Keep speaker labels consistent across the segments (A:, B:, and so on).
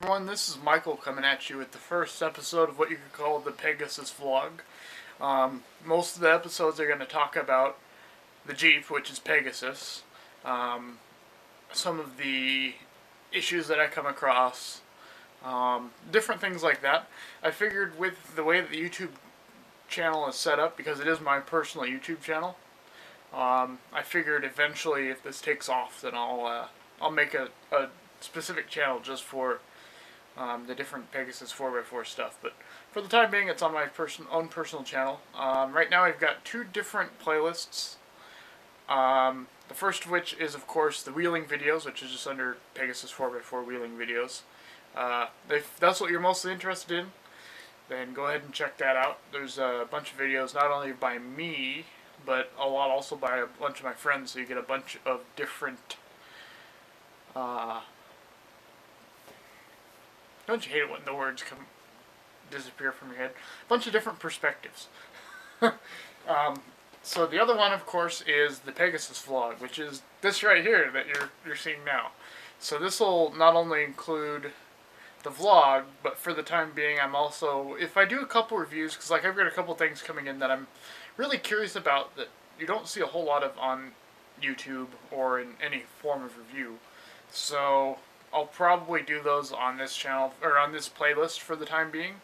A: Everyone, this is Michael coming at you with the first episode of what you could call the Pegasus vlog. Most of the episodes are going to talk about the Jeep, which is Pegasus, um, some of the issues that I come across, different things like that. I figured with the way that the YouTube channel is set up, because it is my personal YouTube channel, I figured eventually if this takes off, then I'll make a specific channel just for the different Pegasus 4x4 stuff. But for the time being, it's on my own personal channel. Right now, I've got two different playlists. The first of which is, of course, the wheeling videos, which is just under Pegasus 4x4 wheeling videos. If that's what you're mostly interested in, then go ahead and check that out. There's a bunch of videos not only by me, but a lot also by a bunch of my friends, so you get a bunch of different uh, don't you hate it when the words disappear from your head? A bunch of different perspectives. So the other one, of course, is the Pegasus vlog, which is this right here that you're seeing now. So this will not only include the vlog, but for the time being, I'm also, if I do a couple reviews, because like I've got a couple things coming in that I'm really curious about that you don't see a whole lot of on YouTube or in any form of review. So I'll probably do those on this channel or on this playlist for the time being.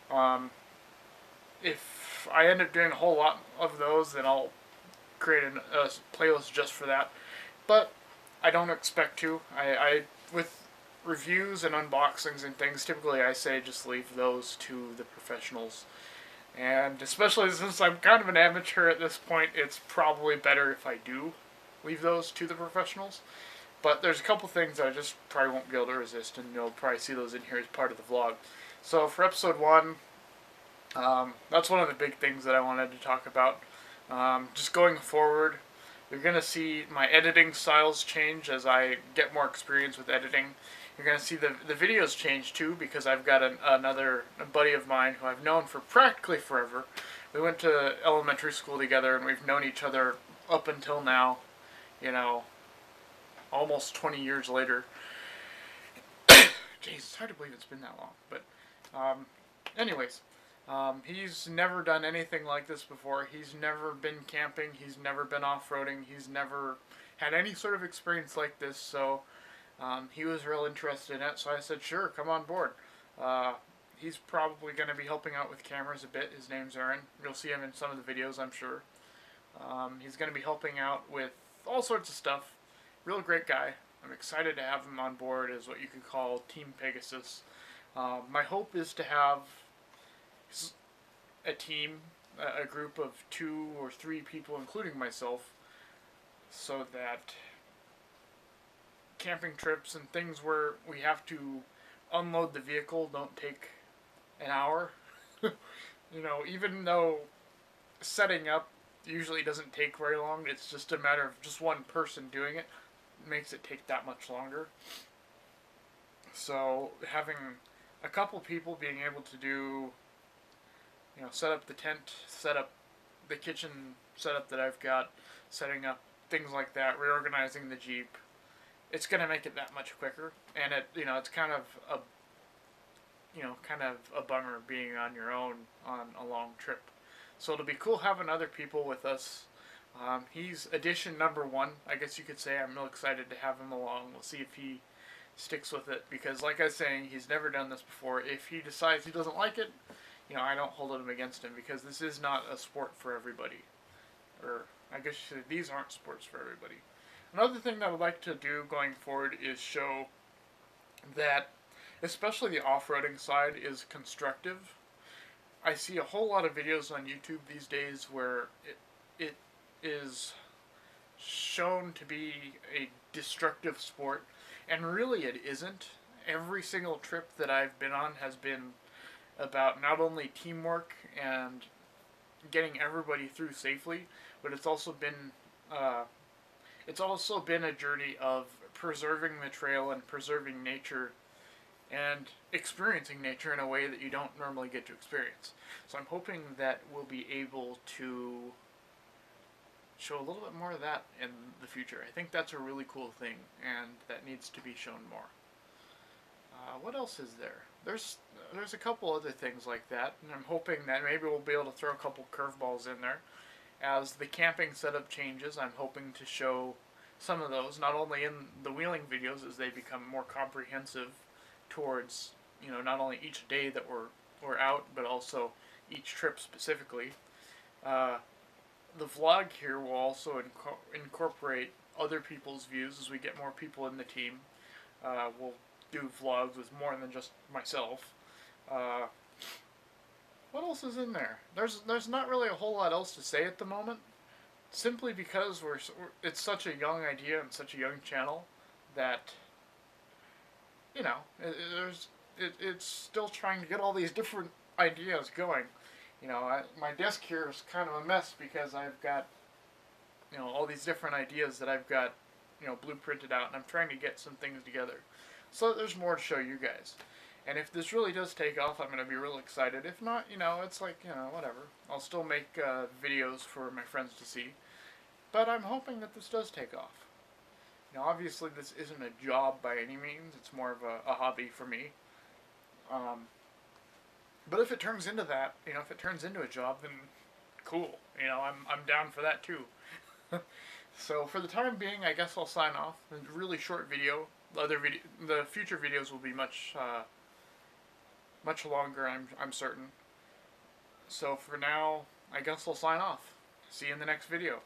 A: Um, if I end up doing a whole lot of those, then I'll create a playlist just for that. But I don't expect to. I with reviews and unboxings and things, typically I say just leave those to the professionals. And especially since I'm kind of an amateur at this point, it's probably better if I do leave those to the professionals. But there's a couple things that I just probably won't be able to resist, and you'll probably see those in here as part of the vlog. So for episode 1, that's one of the big things that I wanted to talk about. Just going forward, you're going to see my editing styles change as I get more experience with editing. You're going to see the videos change too, because I've got another buddy of mine who I've known for practically forever. We went to elementary school together, and we've known each other up until now, you know, almost 20 years later. Jeez, it's hard to believe it's been that long. But, anyways, he's never done anything like this before. He's never been camping. He's never been off-roading. He's never had any sort of experience like this. So he was real interested in it. So I said, sure, come on board. He's probably going to be helping out with cameras a bit. His name's Aaron. You'll see him in some of the videos, I'm sure. He's going to be helping out with all sorts of stuff. Real great guy. I'm excited to have him on board as what you could call Team Pegasus. My hope is to have a team, a group of 2 or 3 people, including myself, so that camping trips and things where we have to unload the vehicle don't take an hour. Even though setting up usually doesn't take very long, it's just a matter of just one person doing it. Makes it take that much longer. So having a couple people being able to do, set up the tent, set up the kitchen setup that I've got, setting up things like that, reorganizing the Jeep, it's going to make it that much quicker. And it's kind of a bummer being on your own on a long trip. So it'll be cool having other people with us. He's edition number 1, I guess you could say. I'm real excited to have him along. We'll see if he sticks with it, because like I was saying, he's never done this before. If he decides he doesn't like it, I don't hold it against him, because this is not a sport for everybody. Or, I guess you say these aren't sports for everybody. Another thing that I would like to do going forward is show that, especially the off-roading side, is constructive. I see a whole lot of videos on YouTube these days where it is shown to be a destructive sport, and really it isn't. Every single trip that I've been on has been about not only teamwork and getting everybody through safely, but it's also been a journey of preserving the trail and preserving nature and experiencing nature in a way that you don't normally get to experience. So I'm hoping that we'll be able to show a little bit more of that in the future. I think that's a really cool thing, and that needs to be shown more. What else is there? There's a couple other things like that, and I'm hoping that maybe we'll be able to throw a couple curveballs in there. As the camping setup changes, I'm hoping to show some of those, not only in the wheeling videos as they become more comprehensive towards, not only each day that we're out, but also each trip specifically. Uh, the vlog here will also incorporate other people's views as we get more people in the team. We'll do vlogs with more than just myself. Uh, what else is in there? There's not really a whole lot else to say at the moment, simply because it's such a young idea and such a young channel that it's still trying to get all these different ideas going. My desk here is kind of a mess because I've got all these different ideas that I've got blueprinted out, and I'm trying to get some things together so that there's more to show you guys. And if this really does take off, I'm going to be real excited. If not, it's like, whatever. I'll still make videos for my friends to see. But I'm hoping that this does take off. Obviously this isn't a job by any means. It's more of a hobby for me. But if it turns into that, if it turns into a job, then cool. I'm down for that too. So for the time being, I guess I'll sign off. A really short video. The future videos will be much longer. I'm certain. So for now, I guess I'll sign off. See you in the next video.